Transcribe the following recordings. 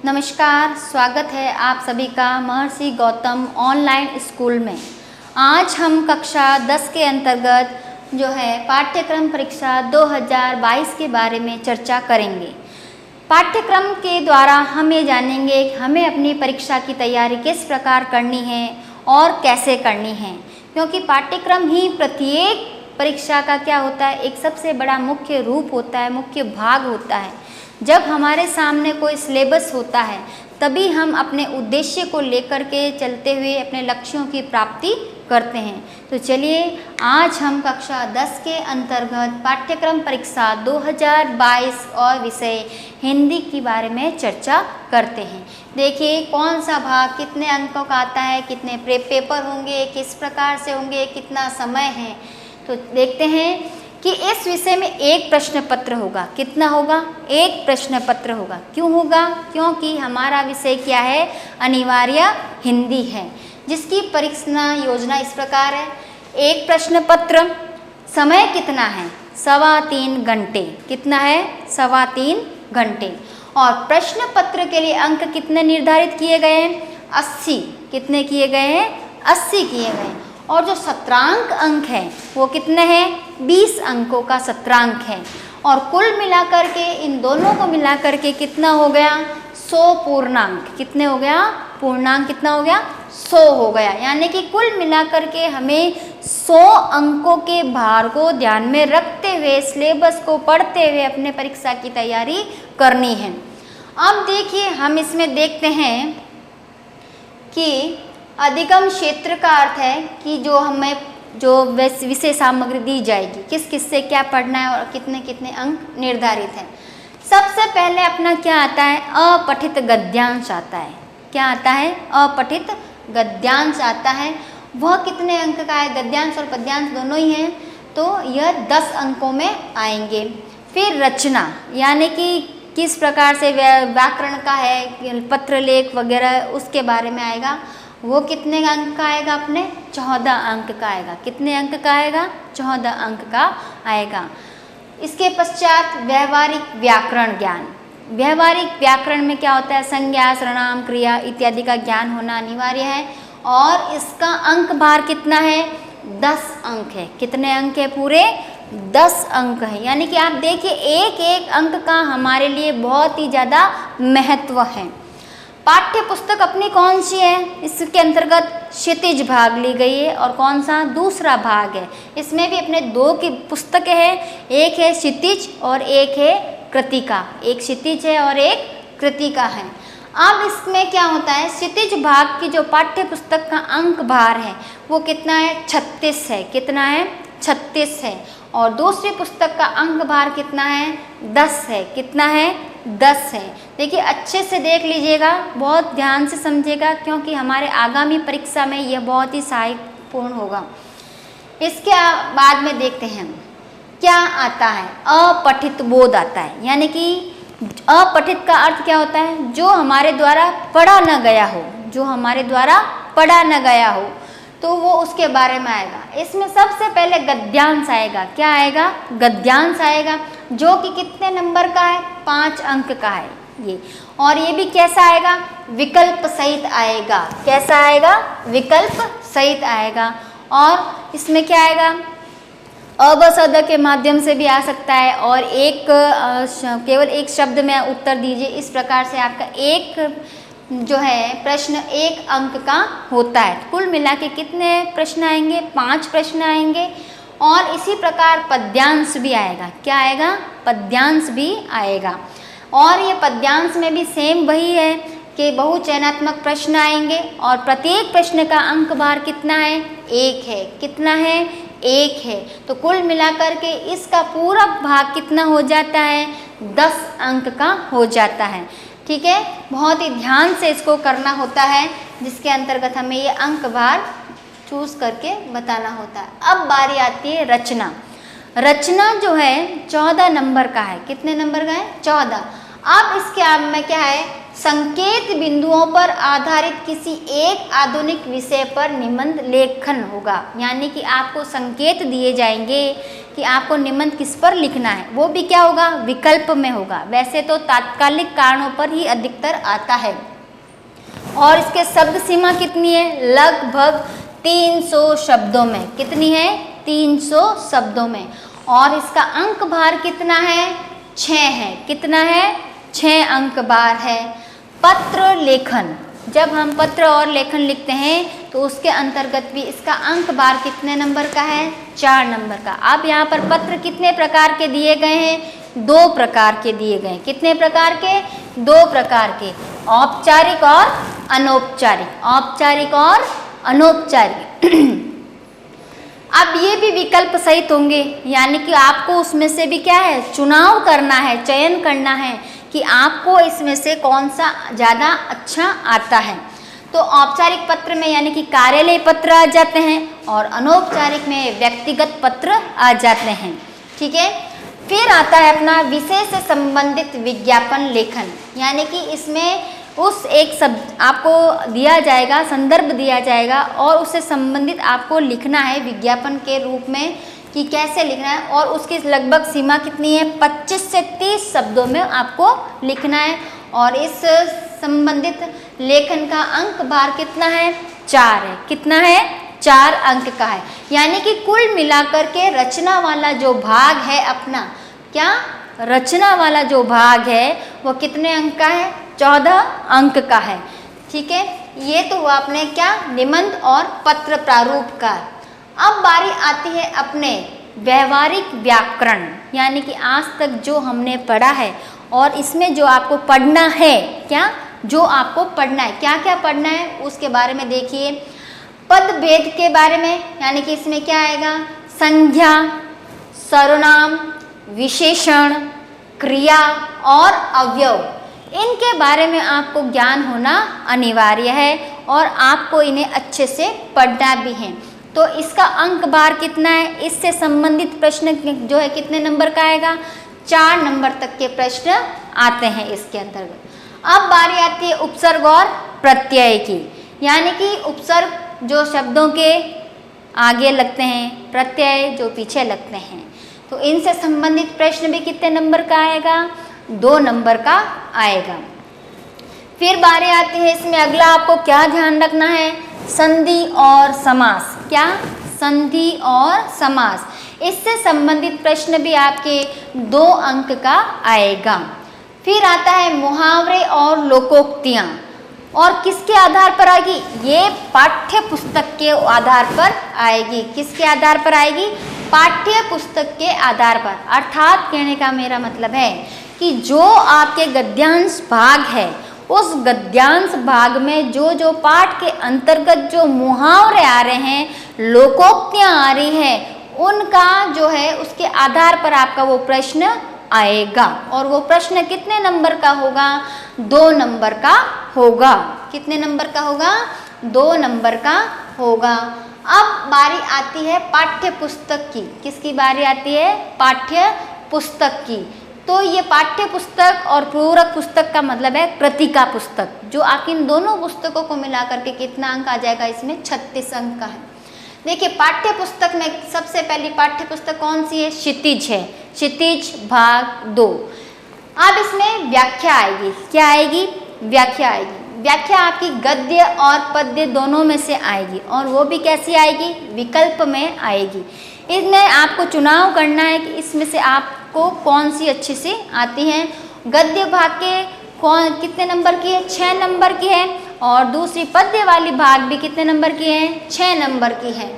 नमस्कार, स्वागत है आप सभी का महर्षि गौतम ऑनलाइन स्कूल में। आज हम कक्षा 10 के अंतर्गत जो है पाठ्यक्रम परीक्षा 2022 के बारे में चर्चा करेंगे। पाठ्यक्रम के द्वारा हम ये जानेंगे कि हमें अपनी परीक्षा की तैयारी किस प्रकार करनी है और कैसे करनी है, क्योंकि पाठ्यक्रम ही प्रत्येक परीक्षा का क्या होता है, एक सबसे बड़ा मुख्य रूप होता है, मुख्य भाग होता है। जब हमारे सामने कोई सिलेबस होता है तभी हम अपने उद्देश्य को लेकर के चलते हुए अपने लक्ष्यों की प्राप्ति करते हैं। तो चलिए आज हम कक्षा 10 के अंतर्गत पाठ्यक्रम परीक्षा 2022 और विषय हिंदी के बारे में चर्चा करते हैं। देखिए कौन सा भाग कितने अंकों का आता है, कितने पेपर होंगे, किस प्रकार से होंगे, कितना समय है। तो देखते हैं कि इस विषय में एक प्रश्न पत्र होगा। कितना होगा? एक प्रश्न पत्र होगा। क्यों होगा? क्योंकि हमारा विषय क्या है, अनिवार्य हिंदी है, जिसकी परीक्षा योजना इस प्रकार है। एक प्रश्न पत्र, समय कितना है? 3.25 घंटे। कितना है? 3.25 घंटे। और प्रश्न पत्र के लिए अंक कितने निर्धारित किए गए हैं? 80। कितने किए गए हैं? 80 किए गए हैं। और जो सत्रांक अंक है वो कितने हैं? 20 अंकों का सत्रांक है। और कुल मिलाकर के इन दोनों को मिलाकर के कितना हो गया? 100 पूर्णांक। कितने हो गया? पूर्णांक कितना हो गया? 100 हो गया। यानी कि कुल मिलाकर के हमें 100 अंकों के भार को ध्यान में रखते हुए सिलेबस को पढ़ते हुए अपने परीक्षा की तैयारी करनी है। अब देखिए हम इसमें देखते हैं कि अधिगम क्षेत्र का अर्थ है कि जो हमें जो विषय सामग्री दी जाएगी, किस किस से क्या पढ़ना है और कितने कितने अंक निर्धारित हैं। सबसे पहले अपना क्या आता है? अपठित गद्यांश आता है। क्या आता है? अपठित गद्यांश आता है। वह कितने अंक का है? गद्यांश और पद्यांश दोनों ही हैं, तो यह 10 अंकों में आएंगे। फिर रचना, यानी कि किस प्रकार से व्याकरण का है, पत्रलेख वगैरह, उसके बारे में आएगा। वो कितने अंक का आएगा? अपने 14 अंक का आएगा। कितने अंक का आएगा? 14 अंक का आएगा। इसके पश्चात व्यवहारिक व्याकरण ज्ञान। व्यवहारिक व्याकरण में क्या होता है? संज्ञा, सर्वनाम, क्रिया इत्यादि का ज्ञान होना अनिवार्य है। और इसका अंक भार कितना है? 10 अंक है। कितने अंक है? पूरे 10 अंक है। यानी कि आप देखिए एक एक अंक का हमारे लिए बहुत ही ज़्यादा महत्व है। पाठ्य पुस्तक अपनी कौन सी है? इसके अंतर्गत क्षितिज भाग ली गई है और कौन सा? दूसरा भाग है। इसमें भी अपने 2 की पुस्तकें हैं, एक है क्षितिज और एक है कृतिका। एक क्षितिज है और एक कृतिका है। अब इसमें क्या होता है, क्षितिज भाग की जो पाठ्य पुस्तक का अंक भार है वो कितना है? 36 है। कितना है? 36 है। और दूसरी पुस्तक का अंक भार कितना है? 10 है। कितना है? 10 है। देखिए अच्छे से देख लीजिएगा, बहुत ध्यान से समझिएगा, क्योंकि हमारे आगामी परीक्षा में यह बहुत ही सहायकपूर्ण होगा। इसके बाद में देखते हैं क्या आता है। अपठित बोध आता है। यानी कि अपठित का अर्थ क्या होता है? जो हमारे द्वारा पढ़ा न गया हो, जो हमारे द्वारा पढ़ा न गया हो, तो वो उसके बारे में आएगा। इसमें सबसे पहले गद्यांश आएगा। क्या आएगा? गद्यांश आएगा, जो कि कितने नंबर का है? 5 अंक का है ये। और ये भी कैसा आएगा? विकल्प सहित आएगा। कैसा आएगा? विकल्प सहित आएगा। और इसमें क्या आएगा? अवसद के माध्यम से भी आ सकता है। और एक केवल एक शब्द में उत्तर दीजिए। इस प्रकार से आपका एक जो है प्रश्न 1 अंक का होता है। कुल मिला के कितने प्रश्न आएंगे? 5 प्रश्न आएंगे। और इसी प्रकार पद्यांश भी आएगा। क्या आएगा? पद्यांश भी आएगा। और ये पद्यांश में भी सेम वही है कि बहुचयनात्मक प्रश्न आएंगे और प्रत्येक प्रश्न का अंक भार कितना है? 1 है। कितना है? 1 है। तो कुल मिलाकर के इसका पूरा भाग कितना हो जाता है? 10 अंक का हो जाता है। ठीक है, बहुत ही ध्यान से इसको करना होता है, जिसके अंतर्गत हमें ये अंक भार चूज करके बताना होता है। अब बारी आती है रचना। रचना जो है 14 नंबर का है। कितने नंबर का है? 14। अब इसके आप में क्या है? संकेत बिंदुओं पर आधारित किसी एक आधुनिक विषय पर निबंध लेखन होगा। यानी कि आपको संकेत दिए जाएंगे कि आपको निबंध किस पर लिखना है, वो भी क्या होगा, विकल्प में होगा। वैसे तो तात्कालिक कारणों पर ही अधिकतर आता है। और इसके शब्द सीमा कितनी है, लगभग 300 शब्दों में। कितनी है, 300 शब्दों में। और इसका अंक भार कितना है, 6 है। कितना है, 6 अंक भार है। पत्र लेखन, जब हम पत्र और लेखन लिखते हैं तो उसके अंतर्गत भी इसका अंक भार कितने नंबर का है, 4 नंबर का। अब यहाँ पर पत्र कितने प्रकार के दिए गए हैं, 2 प्रकार के दिए गए। कितने प्रकार के, 2 प्रकार के, औपचारिक और अनौपचारिक। औपचारिक और अनौपचारिक। अब ये भी विकल्प सहित होंगे, यानी कि आपको उसमें से भी क्या है, चुनाव करना है, चयन करना है कि आपको इसमें से कौन सा ज़्यादा अच्छा आता है। तो औपचारिक पत्र में यानी कि कार्यालय पत्र आ जाते हैं और अनौपचारिक में व्यक्तिगत पत्र आ जाते हैं। ठीक है। फिर आता है अपना विषय से संबंधित विज्ञापन लेखन, यानी कि इसमें उस एक शब्द आपको दिया जाएगा, संदर्भ दिया जाएगा और उससे संबंधित आपको लिखना है विज्ञापन के रूप में कि कैसे लिखना है। और उसकी लगभग सीमा कितनी है, 25 से 30 शब्दों में आपको लिखना है। और इस संबंधित लेखन का अंक भार कितना है, 4 है। कितना है, 4 अंक का है। यानी कि कुल मिलाकर के रचना वाला जो भाग है अपना, क्या, रचना वाला जो भाग है वो कितने अंक का है, 14 अंक का है। ठीक है। ये तो हुआ अपने क्या, निबंध और पत्र प्रारूप का। अब बारी आती है अपने व्यवहारिक व्याकरण, यानी कि आज तक जो हमने पढ़ा है और इसमें जो आपको पढ़ना है, क्या, जो आपको पढ़ना है, क्या क्या पढ़ना है उसके बारे में देखिए। पद भेद के बारे में, यानी कि इसमें क्या आएगा, संज्ञा, सर्वनाम, विशेषण, क्रिया और अवयव, इनके बारे में आपको ज्ञान होना अनिवार्य है और आपको इन्हें अच्छे से पढ़ना भी है। तो इसका अंक भार कितना है, इससे संबंधित प्रश्न जो है कितने नंबर का आएगा, 4 नंबर तक के प्रश्न आते हैं इसके अंतर्गत। अब बारी आती है उपसर्ग और प्रत्यय की, यानी कि उपसर्ग जो शब्दों के आगे लगते हैं, प्रत्यय जो पीछे लगते हैं, तो इनसे संबंधित प्रश्न भी कितने नंबर का आएगा, 2 नंबर का आएगा। फिर बारी आती है इसमें अगला आपको क्या ध्यान रखना है, संधि और समास। क्या, संधि और समास, इससे संबंधित प्रश्न भी आपके 2 अंक का आएगा। फिर आता है मुहावरे और लोकोक्तियाँ, और किसके आधार पर आएगी, ये पाठ्य पुस्तक के आधार पर आएगी। किसके आधार पर आएगी, पाठ्य पुस्तक के आधार पर। अर्थात कहने का मेरा मतलब है कि जो आपके गद्यांश भाग है, उस गद्यांश भाग में जो जो पाठ के अंतर्गत जो मुहावरे आ रहे हैं, लोकोक्तियाँ आ रही हैं, उनका जो है उसके आधार पर आपका वो प्रश्न आएगा। और वो प्रश्न कितने नंबर का होगा, 2 नंबर का होगा। कितने नंबर का होगा, 2 नंबर का होगा। अब बारी आती है पाठ्य पुस्तक की। किसकी बारी आती है, पाठ्य पुस्तक की। तो ये पाठ्य पुस्तक और पूरक पुस्तक का मतलब है कृतिका पुस्तक, जो आप इन दोनों पुस्तकों को मिला करके कितना अंक आ जाएगा, इसमें 36 अंक का है। देखिए पाठ्य पुस्तक में सबसे पहली पाठ्य पुस्तक कौन सी है, क्षितिज है, क्षितिज भाग 2। अब इसमें व्याख्या आएगी। क्या आएगी, व्याख्या आएगी। व्याख्या आपकी गद्य और पद्य दोनों में से आएगी, और वो भी कैसी आएगी, विकल्प में आएगी। इसमें आपको चुनाव करना है कि इसमें से आपको कौन सी अच्छे से आती है। गद्य भाग के कौन कितने नंबर की है, 6 नंबर की है, और दूसरी पद्य वाली भाग भी कितने नंबर की है, 6 नंबर की है।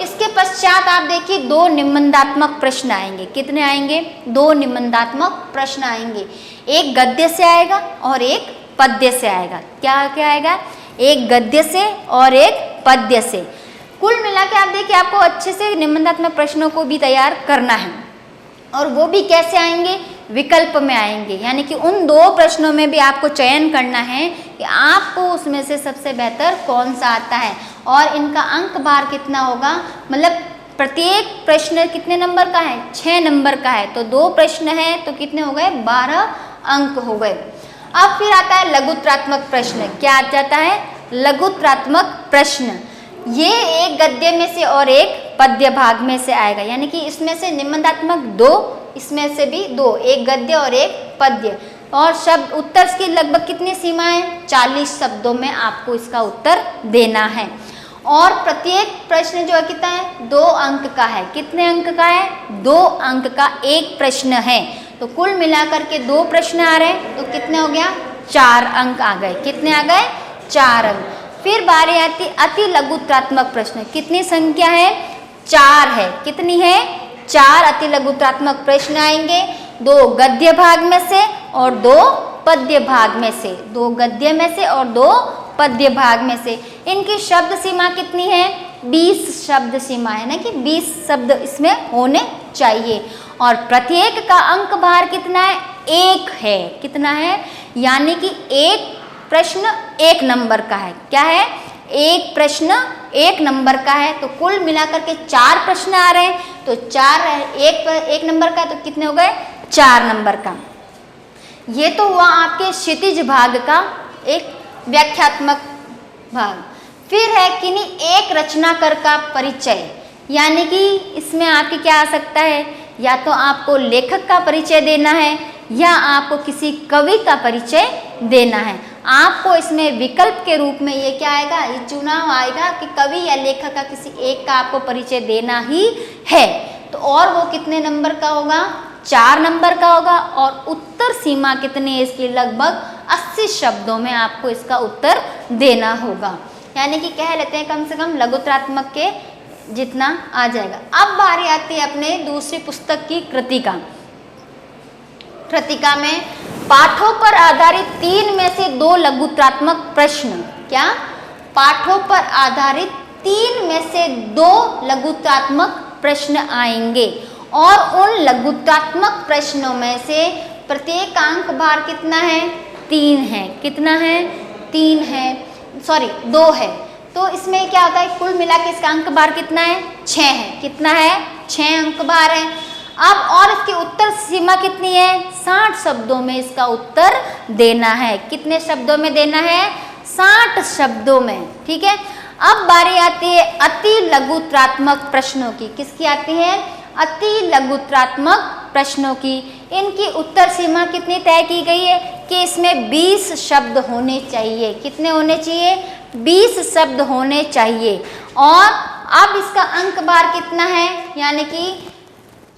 इसके पश्चात आप देखिए 2 निबंधात्मक प्रश्न आएंगे। कितने आएंगे, 2 निबंधात्मक प्रश्न आएंगे। एक गद्य से आएगा और एक पद्य से आएगा। क्या क्या आएगा, एक गद्य से और एक पद्य से। कुल मिला के आप देखिए आपको अच्छे से निबंधात्मक प्रश्नों को भी तैयार करना है, और वो भी कैसे आएंगे, विकल्प में आएंगे। यानी कि उन 2 प्रश्नों में भी आपको चयन करना है कि आपको उसमें से सबसे बेहतर कौन सा आता है, और इनका अंक भार कितना होगा, मतलब प्रत्येक प्रश्न कितने नंबर का है, 6 नंबर का है। तो 2 प्रश्न है तो कितने हो गए, 12 अंक हो गए। अब फिर आता है लघुत्रात्मक प्रश्न। क्या आ जाता है, लघुत्रात्मक प्रश्न। ये एक गद्य में से और एक पद्य भाग में से आएगा, यानी कि इसमें से निबंधात्मक 2, इसमें से भी 2, एक गद्य और एक पद्य। और शब्द उत्तर की लगभग कितनी सीमा है? 40 शब्दों में आपको इसका उत्तर देना है। और प्रत्येक प्रश्न जो है कितना है? 2 अंक का है। कितने अंक का है? 2 अंक का एक प्रश्न है। तो कुल मिलाकर के 2 प्रश्न आ रहे हैं, तो कितने हो गया? 4 अंक आ गए। कितने आ गए? 4 अंक। फिर बारी आती अति लघुत्रात्मक प्रश्न। कितनी संख्या है? 4 है। कितनी है? 4 अति लघुत्रात्मक प्रश्न आएंगे, 2 गद्य भाग में से और 2 पद्य भाग में से, 2 गद्य में से और 2 पद्य भाग में से। इनकी शब्द सीमा कितनी है? 20 शब्द सीमा है ना, कि 20 शब्द इसमें होने चाहिए। और प्रत्येक का अंक भार कितना है? 1 है। कितना है? यानी कि एक प्रश्न 1 नंबर का है। क्या है? एक प्रश्न 1 नंबर का है। तो कुल मिलाकर के 4 प्रश्न आ रहे हैं, तो 4 एक नंबर का, तो कितने हो गए? 4 नंबर का। ये तो हुआ आपके क्षितिज भाग का एक व्याख्यात्मक भाग। फिर है किन्हीं एक रचनाकार का परिचय, यानी कि इसमें आपके क्या आ सकता है? या तो आपको लेखक का परिचय देना है या आपको किसी कवि का परिचय देना है। आपको इसमें विकल्प के रूप में ये क्या आएगा? ये चुनाव आएगा कि कवि या लेखक का किसी एक का आपको परिचय देना ही है। तो और वो कितने नंबर का होगा? 4 नंबर का होगा। और उत्तर सीमा कितनी है इसकी? लगभग 80 शब्दों में आपको इसका उत्तर देना होगा। यानी कि कह लेते हैं कम से कम लघुत्रात्मक के जितना आ जाएगा। अब बारी आती है अपने दूसरी पुस्तक की कृतिका। कृतिका में पाठों पर आधारित 3 में से 2 लघुत्रात्मक प्रश्न। क्या? पाठों पर आधारित 3 में से 2 लघुत्रात्मक प्रश्न आएंगे। और उन लघुत्रात्मक प्रश्नों में से प्रत्येक अंक भार कितना है? 3 है। कितना है? 3 है, सॉरी 2 है। तो इसमें क्या होता है? कुल मिला के इसका अंक भार कितना है? 6 है। कितना है? 6 अंक भार है। अब और इसकी उत्तर सीमा कितनी है? 60 शब्दों में इसका उत्तर देना है। कितने शब्दों में देना है? 60 शब्दों में। ठीक है। अब बारी आती है अति लघुत्रात्मक प्रश्नों की। किसकी आती है? अति लघुत्रात्मक प्रश्नों की। इनकी उत्तर सीमा कितनी तय की गई है? कि इसमें 20 शब्द होने चाहिए। कितने होने चाहिए? 20 शब्द होने चाहिए। और अब इसका अंक भार कितना है? यानी कि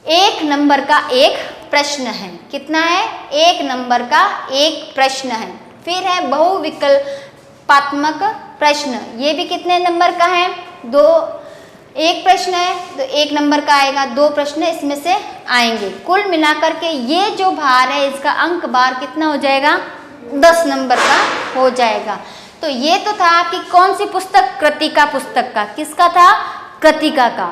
1 नंबर का एक प्रश्न है। कितना है? 1 नंबर का एक प्रश्न है। फिर है बहुविकल्पात्मक प्रश्न। ये भी कितने नंबर का है? 2। एक प्रश्न है तो 1 नंबर का आएगा, 2 प्रश्न इसमें से आएंगे। कुल मिलाकर के ये जो भार है इसका अंक भार कितना हो जाएगा? 10 नंबर का हो जाएगा। तो ये तो था आपकी कौन सी पुस्तक? कृतिका पुस्तक का। किसका था? कृतिका का।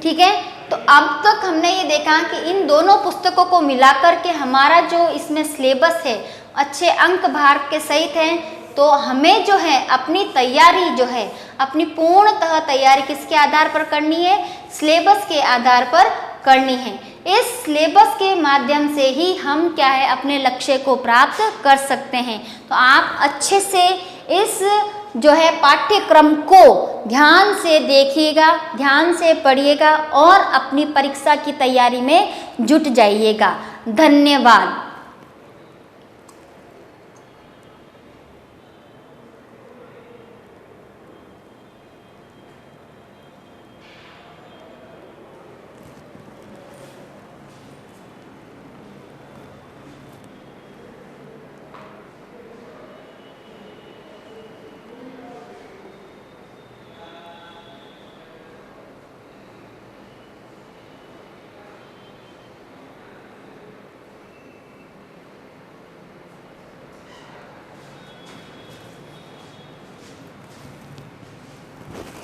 ठीक है। तो अब तक हमने ये देखा कि इन दोनों पुस्तकों को मिलाकर के हमारा जो इसमें सिलेबस है अच्छे अंक भार के सहित है। तो हमें जो है अपनी तैयारी जो है अपनी पूर्णतः तैयारी किसके आधार पर करनी है? सिलेबस के आधार पर करनी है। इस सिलेबस के माध्यम से ही हम क्या है अपने लक्ष्य को प्राप्त कर सकते हैं। तो आप अच्छे से इस जो है पाठ्यक्रम को ध्यान से देखिएगा, ध्यान से पढ़िएगा और अपनी परीक्षा की तैयारी में जुट जाइएगा। धन्यवाद।